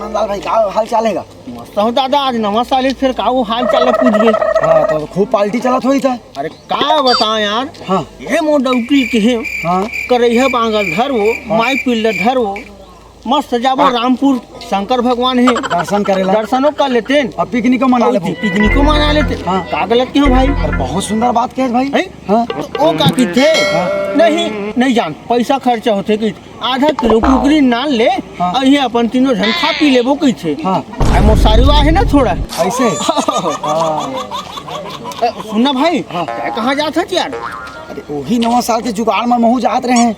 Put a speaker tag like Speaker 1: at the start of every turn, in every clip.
Speaker 1: चांदलाल भाई का हाल चालेगा?
Speaker 2: मस्त हो दादा, आज नवा साल फिर का वो हाल चाल पूछबे।
Speaker 1: हाँ तो खूब पार्टी चलत होई था।
Speaker 2: अरे का बताओ यार।
Speaker 1: हाँ
Speaker 2: ये मोर डौकी के है
Speaker 1: हाँ
Speaker 2: करैहा बांगल धर वो माई पिल्लर धर वो मस्त जाबो
Speaker 1: हाँ।
Speaker 2: रामपुर शंकर भगवान है
Speaker 1: दर्शन करेला
Speaker 2: दर्शनों कर लेते
Speaker 1: और पिकनिको मना ले।
Speaker 2: पिकनिको मना लेते।
Speaker 1: हाँ।
Speaker 2: का गलत क्यों भाई?
Speaker 1: और बहुत सुंदर बात कहे भाई।
Speaker 2: है?
Speaker 1: हाँ
Speaker 2: ओ का की थे नहीं जान पैसा खर्चा होते कि आधा किलो कुकरी नान ले
Speaker 1: हाँ।
Speaker 2: और ये अपन तीनों जन खा पी लेबो की थे।
Speaker 1: हाँ
Speaker 2: मोर सारीवा है ना थोड़ा
Speaker 1: ऐसे।
Speaker 2: सुनना भाई।
Speaker 1: हाँ।
Speaker 2: क्या कहाँ जाता था यार?
Speaker 1: अरे वही नवा साल के जुगाड़ में महू जात रहे हैं।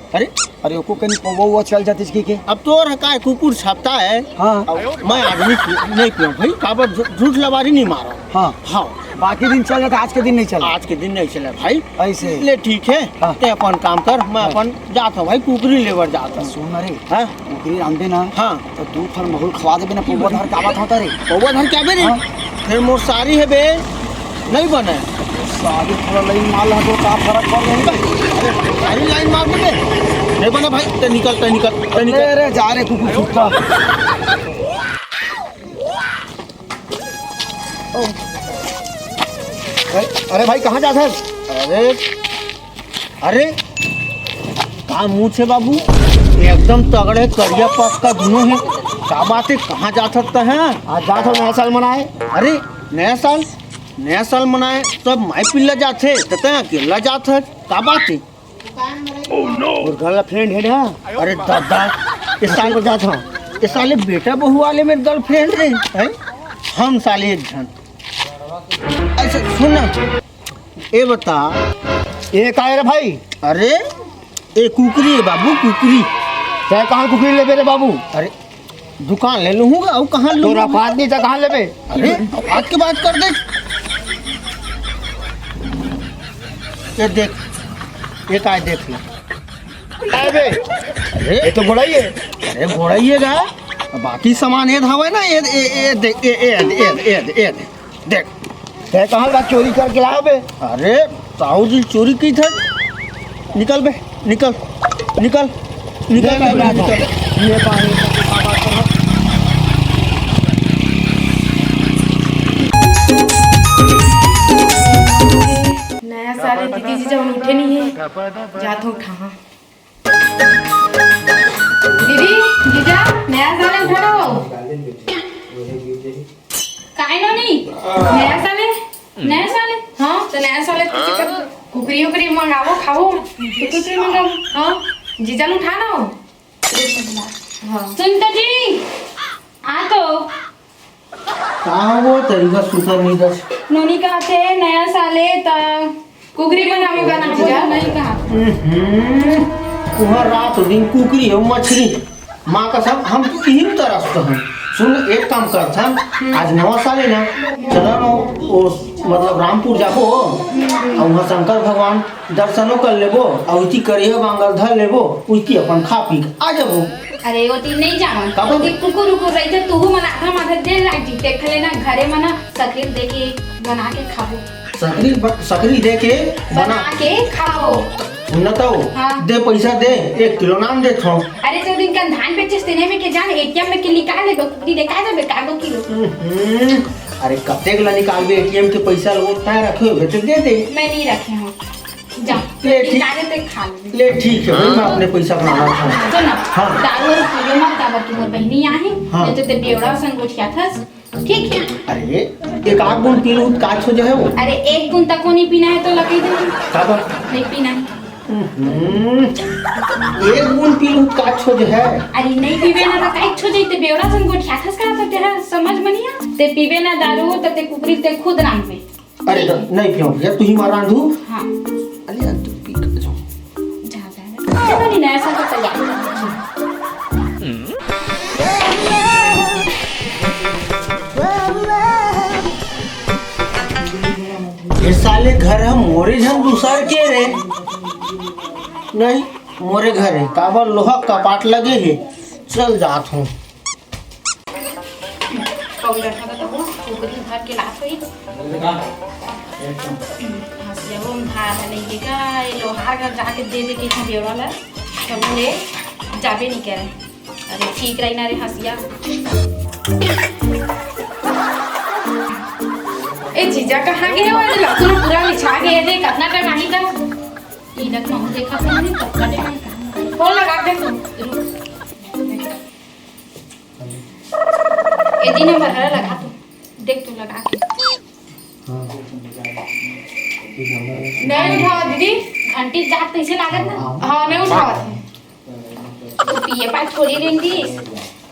Speaker 2: अरे
Speaker 1: ओको कहीं पौवा चल जाती इसकी के।
Speaker 2: अब तो रखा है कुकुर छापता है।
Speaker 1: हाँ
Speaker 2: मैं आदमी नहीं पिया भाई, काबर झूठ लबारी नहीं मारा।
Speaker 1: हाँ
Speaker 2: हाँ
Speaker 1: बाकी दिन चल जाता, आज के दिन नहीं चला।
Speaker 2: आज के दिन नहीं चला भाई।
Speaker 1: ऐसे
Speaker 2: ले ठीक है।
Speaker 1: हाँ।
Speaker 2: ते अपन काम कर, मैं अपन जाता हूँ भाई कुकरी लेवर जाता हूँ।
Speaker 1: सुन रे
Speaker 2: हाँ
Speaker 1: कुकरी आंबे ना
Speaker 2: हाँ
Speaker 1: तो दू फल महू खवा देबे ना पौवा धर का बात होता रे।
Speaker 2: पौवा धर क्या बे रे?
Speaker 1: हाँ।
Speaker 2: फिर मोर सारी है बे नहीं बने।
Speaker 1: सारी थोड़ा लाइन माल है तो का फर्क पड़ जाएगा।
Speaker 2: अरे सारी लाइन मार दे नहीं बना भाई। ते निकल
Speaker 1: अरे जा रे कुकुर छुट्टा।
Speaker 2: अरे भाई कहाँ जाता है? अरे कहाँ मुँह से बाबू एकदम तगड़े करिया पक का धुनो है। क्या बात है, कहाँ जा सकता है?
Speaker 1: आज जात हो नया साल मनाए।
Speaker 2: अरे नया साल मनाए सब माई पिल्ला जाते तते अकेला जात है। क्या बात है?
Speaker 1: और गर्लफ्रेंड है ना।
Speaker 2: अरे दादा इस साल को जाता हूँ। इस साले बेटा बहू वाले मेरे गर्लफ्रेंड है। हम साले एक जन ऐसा सुनना ये बता
Speaker 1: ये का है रे भाई?
Speaker 2: अरे ये कुकरी है बाबू कुकरी।
Speaker 1: चाहे कहाँ कुकरी लेबे रे बाबू?
Speaker 2: अरे दुकान ले लूँगा और कहाँ
Speaker 1: तोरा
Speaker 2: लूँगा?
Speaker 1: बात नहीं था कहाँ लेबे?
Speaker 2: अरे आज के बात कर दे। ये देख ये काय देख ले।
Speaker 1: अबे
Speaker 2: अरे
Speaker 1: ये तो बड़ा ही है।
Speaker 2: अरे घोड़ाइएगा बाकी सामान ये धावे ना ये देख ये देख।
Speaker 1: चाहे कहाँ बात चोरी करके लाओ बे?
Speaker 2: अरे साहू जी चोरी की था। निकल बे निकल निकल निकल निकल।
Speaker 1: ये पानी
Speaker 3: नया साल है, दीदी जी जब उठे नहीं है जात हो उठा। हाँ दीदी जीजा नया साल है उठा लो। काय नो नहीं नया साल है। हाँ तो नया साल है तो कुकरी उकरी मंगावो खाओ तो कुकरी मंगाओ। हाँ जीजा ने उठा ना। हाँ सुनता जी आ तो
Speaker 2: कहाँ वो तरीका सुधर नहीं दस।
Speaker 3: नोनी कहते नया साल है तो कुकरी बनावो का ना जीजा नहीं कहा।
Speaker 2: वहाँ रात दिन कुकरी और मछली माँ का सब हम तो यही तरसते हैं। सुन एक काम करता आज नवा साल है ना, चलो ना वो मतलब रामपुर जाबो और वहाँ शंकर भगवान दर्शनों कर लेबो और उसी करिया बांगल धर लेबो उसी अपन खा पी आ जाबो।
Speaker 3: अरे वो तीन नहीं जाओ
Speaker 2: कब?
Speaker 3: वो कुकुर उकुर रही थे तू मना था माथा दे लागी देख लेना घरे मना सकरी दे के बना के खाओ।
Speaker 2: सकरी दे के
Speaker 3: बना के खाओ।
Speaker 2: सुनना तो
Speaker 3: हाँ।
Speaker 2: दे पैसा दे 1 किलो नाम दे थो।
Speaker 3: अरे जो दिन का धान बेचे तेने में के जान एटीएम में के निकाल ले कुकरी दे का दे का किलो।
Speaker 2: अरे कतेक ला निकालबे एटीएम के पैसा लोग ताय रखे हो तो दे दे।
Speaker 3: मैं नहीं रखे हूँ जा
Speaker 2: ले ठीक।
Speaker 3: निकाले ते खा ले।
Speaker 2: ले ठीक है भाई मैं अपने पैसा बनाना था।
Speaker 3: सुन
Speaker 2: हाँ।
Speaker 3: दारू और पीलो मत दाबर की मोर बहनी यहाँ है
Speaker 2: हाँ।
Speaker 3: नहीं तो ते बेवड़ा संग उठिया था। ठीक है
Speaker 2: अरे एक आध बूंद पी लूँ काच हो जाए वो।
Speaker 3: अरे एक बूंद तक को नहीं पीना है तो लगी दे
Speaker 2: काबर
Speaker 3: नहीं पीना है।
Speaker 2: एक बूंद पी लूँ काच हो जाए।
Speaker 3: अरे नहीं पीबे ना तो काई छो जइते बेवड़ा संग गोठिया खस का तो तेरा समझ मनिया ते पीबे ना दारू तो ते कुकरी ते खुद रांध में।
Speaker 2: अरे नहीं पियो भैया तू ही मार रांधू।
Speaker 3: हां
Speaker 2: अरे तू पी कर जाओ
Speaker 3: जा चलो नहीं नया साल तो तैयार।
Speaker 2: ये साले घर हम मोरे झन दूसर के रे नहीं मोरे घर है काबर लोहा कपाट लगे है। चल जात हूँ।
Speaker 3: पाउडर था तो कुकरी भर के लात होई हंसिया वो भार लेगा ये लोहार का जाके दे दे के बेवड़ा ला सब ले जाबे नहीं करे। अरे ठीक रही ना रे हंसिया ए जीजा कहाँ गए हो? लहसुन पूरा बिछा गए थे, कितना टाइम आई था? इधर मैं देखा था नहीं, कितना टाइम आई? फोन लगा दे तू। ए दिन भर लगा तू, देख तू लगा के। नहीं उठाओ दीदी, घंटी जात कैसे लागत ना? हाँ नहीं उठाओ थे। तो पिए पास थोड़ी रेंगी,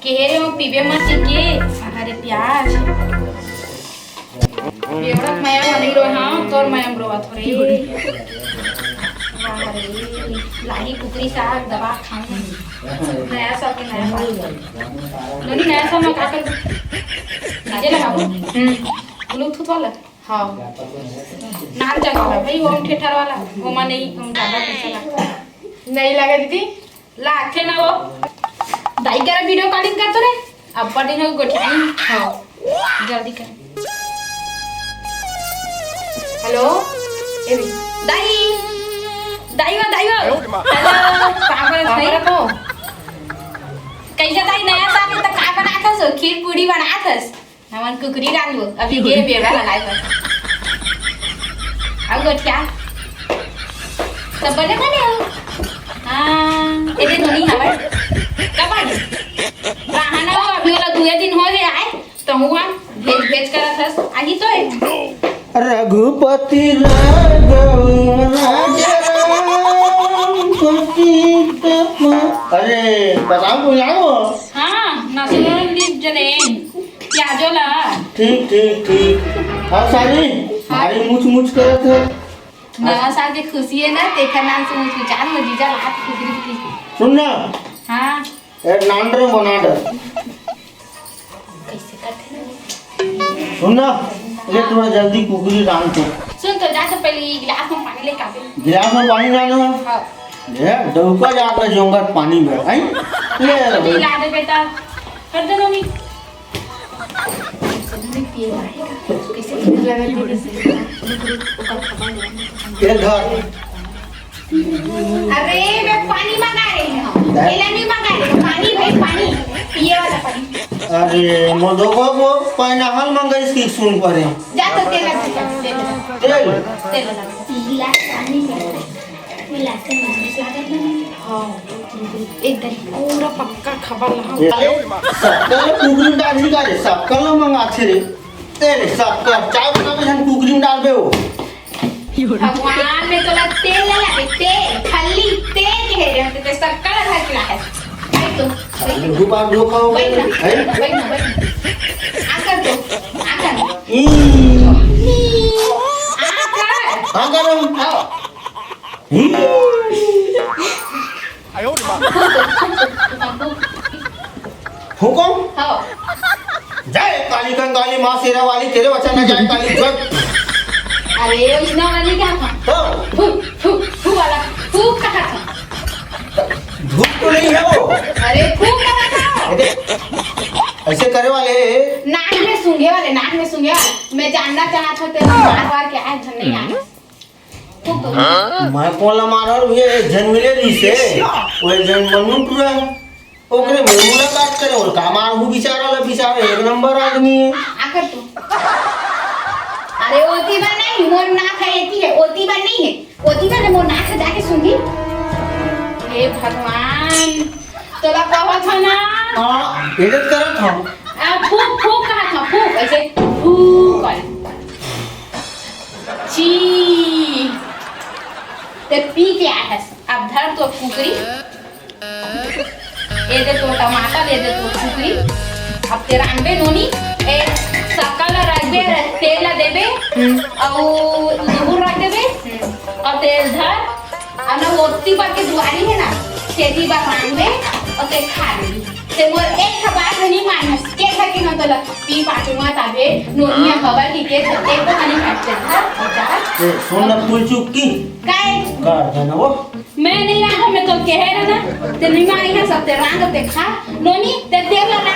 Speaker 3: केरे में पीबे मत के। अरे प्याज बेवड़ा माया नहीं रो, हाँ तोर माया रोवा थोड़े लाही कुकरी साग दवा खाऊं नया साल के नया साल नहीं नया साल में क्या कर डीजे लगाओ ब्लूटूथ वाला हाँ नाम जगह है भाई होम थिएटर वाला वो मां नहीं हम ज्यादा पैसा लगता नहीं लगा दीदी लाखे ना वो दाई करा वीडियो कॉलिंग कर तो रे अब पड़ी है गोठाई हाँ जल्दी कर हेलो दाई दाई हेलो पागल नहीं रखो कैसे दाई नया साल में तो का बनाथस खीर पूरी बनाथस हमन कुकरी डालबो अभी गे बेवा लगाई बस अब गोठिया सब बने हो हां एदे नोनी हवे कब आई रहना हो अभी वाला 2 दिन हो गया है तो हुआ भेज करथस आही तो है
Speaker 2: रघुपति राघव राजा अरे बताओ को जाओ
Speaker 3: हां नसुन दी जने प्याजोला
Speaker 2: ठीक ठीक ठीक हाँ सारी सारी मुछ मुछ करत है
Speaker 3: नया साल की खुशी है ना देखा नाम से मुझे विचार में जीजा लात खुदरी की
Speaker 2: सुन ना
Speaker 3: हां
Speaker 2: एक नांडर बना दे
Speaker 3: कैसे करते हैं
Speaker 2: सुन ना ये थोड़ा जल्दी कुकरी डाल दो
Speaker 3: सुन तो जा तो पहले गिलास में पानी लेके आवे
Speaker 2: गिलास में पानी डालो
Speaker 3: हां
Speaker 2: ये डौका जाकर जोंगा पानी में आई ले
Speaker 3: ले ला दे बेटा कर दे मम्मी सदने पिए कैसे लगा दे
Speaker 2: ये धर
Speaker 3: अरे मैं पानी मंगा रहे हैं हम केला नहीं मंगा रहे पानी भाई पानी पिए वाला पानी
Speaker 2: अरे मोदोगो को पाइनहल मंगा इसकी सुन पड़े
Speaker 3: जा तो तेल
Speaker 2: तेल
Speaker 3: गिलास पानी में गिलास में मसाला डाल दो हां एकदम पूरा पक्का खबर लगा
Speaker 2: सबका कुकरी डाल ही करे सबका लो मंगा छे रे तेल सबका चाय बनावे हम कुकरी में डालबे हो
Speaker 3: भगवान में तो तेल ना लगे तेल खाली तेल के है तो सबका लगा के है तो
Speaker 2: रुपा धोखा हो
Speaker 3: वही ना
Speaker 2: है
Speaker 3: आकर तो आकर
Speaker 2: हां करो
Speaker 3: आओ
Speaker 2: हुकुम
Speaker 3: आओ
Speaker 2: जय काली कंगाली मां शेरा वाली तेरे वचन न जाए काली जग
Speaker 3: अरे उसने वाली क्या था
Speaker 2: तो
Speaker 3: फू फू फू वाला फू कहा था
Speaker 2: धूप तो नहीं है वो
Speaker 3: अरे फू कहा था
Speaker 2: ऐसे करे वाले
Speaker 3: नाक में सूंघे वाले मैं जानना चाहता था तेरा बार क्या है धन नहीं आया
Speaker 2: मैं कोला मारल ये जनमिले दी से वो जन मनु पूरा ओकरे में मुलाकात करे और कामार हु बेचारा एक नंबर आदमी है
Speaker 3: आकर तू अरे ओती बन नहीं मोर नाक है एती है ओती बन नहीं है ओती बन मोर नाक से जाके सूंघी हे भगवान तोला कहत था ना
Speaker 2: हां इधर करत हम
Speaker 3: फूक फूक कहा था फूक ऐसे फूक कर ची ते पी के आया है अब धर तो कुकरी ये दे तो टमाटर ये दे तो कुकरी अब तेरा अंबे नोनी ए सकल रखबे तेल देबे और दूर रख देबे और तेल धर और ना ओती पर के दुआरी है ना सेदी बा मांगे और ते खा ली ते मोर एक खबर नहीं मानस के था कि न तो पी पाटुआ ताबे नोनिया खबर की के एक तो नहीं काटते था
Speaker 2: ए सोना फूल चुकी
Speaker 3: काय
Speaker 2: कर देना वो
Speaker 3: मैं नहीं रहा मैं तो कह रहा ना ते नहीं मारी है सब ते रंग ते खा नोनी ते तेल ना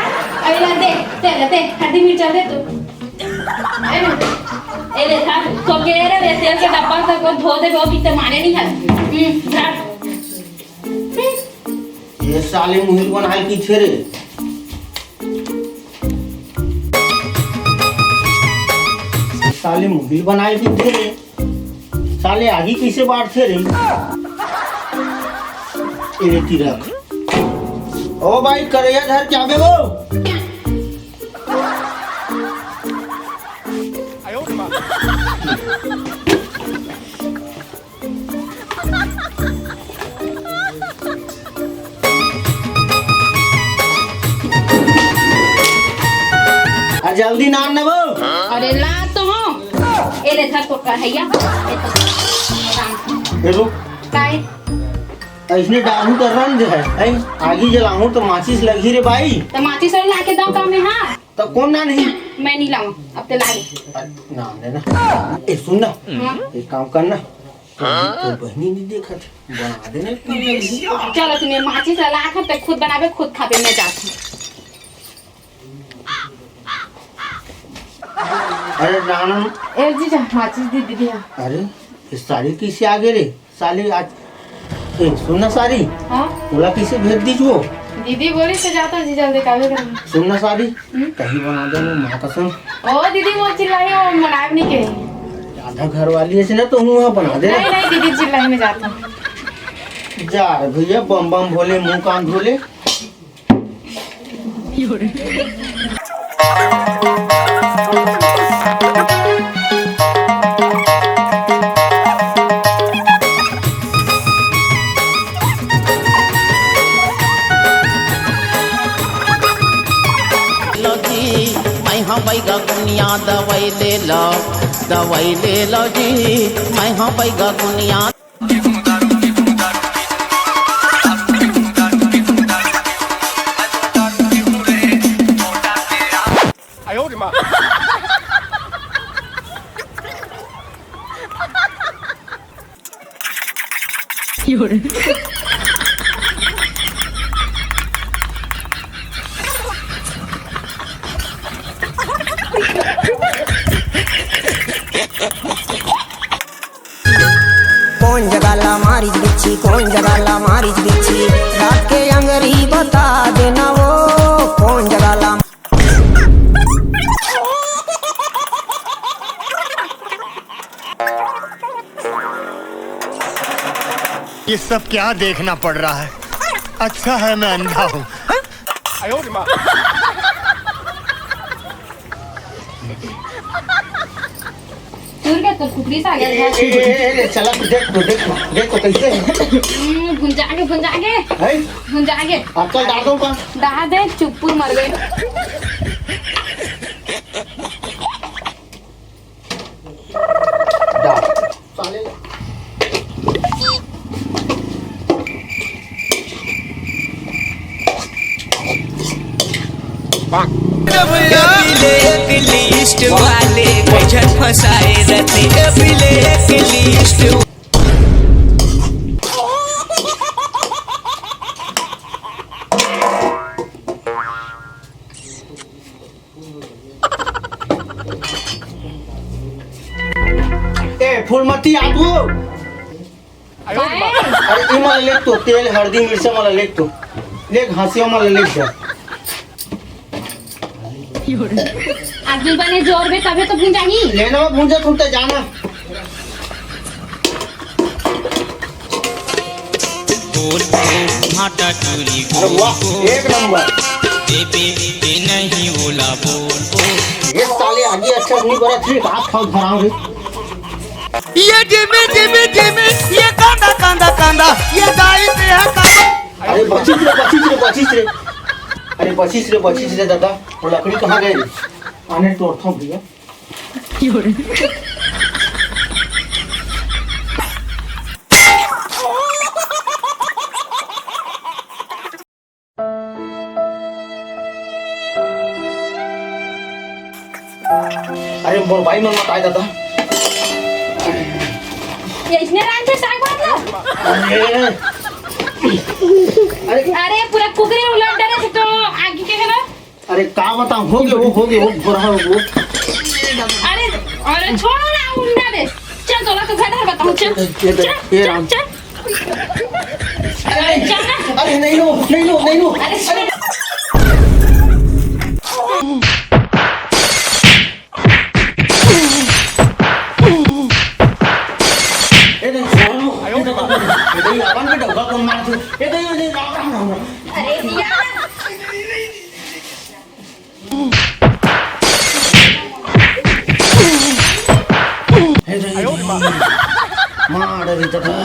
Speaker 3: अइला दे हड्डी मिर्च दे तू ए ले था तो कह रहे दे तेल के डब्बा तक को धो दे वो भी ते माने नहीं है झाड़
Speaker 2: ये साले मुहिल बन हाल की छेरे साले मोबिल बनाए भी थे रे, साले आगे कैसे बांटते रे? ये तिरक ओ भाई करैया धर क्या बे वो? जल्दी नान न वो।
Speaker 3: अरे ला तो हो ए ले धर तो कढ़ैया
Speaker 2: ये रुक
Speaker 3: काय
Speaker 2: इसने डालू तो रन दे है आगे जलाऊं तो माचिस लगी रे भाई।
Speaker 3: तो माचिस और लाके दो काम में। हां
Speaker 2: तो कौन ना नहीं
Speaker 3: मैं नहीं लाऊं अब तो ला ले
Speaker 2: ना देना। ए सुन ना
Speaker 3: हाँ?
Speaker 2: एक काम करना तो बहनी नहीं देखा था बना देना।
Speaker 3: चलो तुम्हें माचिस ला के खुद बनावे खुद खावे मैं जाती हूं।
Speaker 2: अरे नाना
Speaker 3: ए जीजा माचिस दे दीदी।
Speaker 2: अरे इस साड़ी किसे आगे रे साली आज ए सुनना सारी
Speaker 3: हां
Speaker 2: बोला किसे भेज दीजिए
Speaker 3: दीदी बोली से जाता जी जल्दी कावे करेंगे।
Speaker 2: सुनना सारी कहीं बना देना माँ कसम।
Speaker 3: ओ दीदी वो चिल्लाई और मनाब नहीं के
Speaker 2: आधा घर वाली है ना तो हूँ वहाँ बना दे।
Speaker 3: नहीं नहीं दीदी चिल्लाई में जाता हूँ।
Speaker 2: जा रे भैया बम बम भोले मुंह कान धोले।
Speaker 4: बैगा कुनिया दवाई ले लो जी मैं हाँ बैगा कुनिया।
Speaker 5: कौन जगाला मारिच बिच्छी कौन जगाला मारिच बिच्छी रात के अंगरी बता देना वो कौन जगाला।
Speaker 6: ये सब क्या देखना पड़ रहा है? अच्छा है मैं अंधा हूँ।
Speaker 3: तो कुकरी से आ गया
Speaker 2: चला देखो कैसे
Speaker 3: भुंजा के
Speaker 2: अब चल डाल दो का
Speaker 3: डाल दे चुप्पू मर गए।
Speaker 2: साले
Speaker 7: लिस्ट वाले गजर फसाए रहते लिस्ट।
Speaker 2: ए फूलमती आदू अरे ई मला लेख तो तेल हळदी मिरच्या मला लेख तो लेख हंसिया मला लेख जा।
Speaker 3: आदमी बने जोर में तभी तो भुंजा ही
Speaker 2: लेना भूंजा तुम तो जाना।
Speaker 7: बोल भाटा चूरी
Speaker 2: अरे वाह एक नंबर
Speaker 7: बेबे नहीं बोला बोल
Speaker 2: ये साले आगे अच्छा नहीं बड़ा ठीक हाथ फाउल भराओ रे।
Speaker 6: ये जिमी ये कांदा ये दाई पे है कांदा।
Speaker 2: अरे बचिस रे दादा वो लकड़ी कहाँ गए रे आने तोड़ता हूँ भैया। अरे मोबाइल में मत आए दादा।
Speaker 3: ये इसने रात से साग भात अरे पूरा कुकरी उलट डरे तो आगे के है ना।
Speaker 2: अरे का बताऊं हो गए वो बुरा हो वो।
Speaker 3: अरे छोड़ो ना उंडा दे चल तो तो घर बताऊं चल
Speaker 2: ये राम
Speaker 3: चल चल ना।
Speaker 2: अरे नहीं लो
Speaker 3: अरे
Speaker 2: चौका कोण मारतो हे दे राम राम राम
Speaker 3: अरे दिया ना.
Speaker 2: हे दे मार रे तटा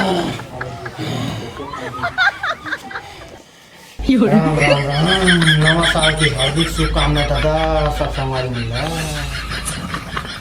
Speaker 2: राम राम राम नवा साल की हार्दिक शुभकामनाएं दादा सब हमारी मिला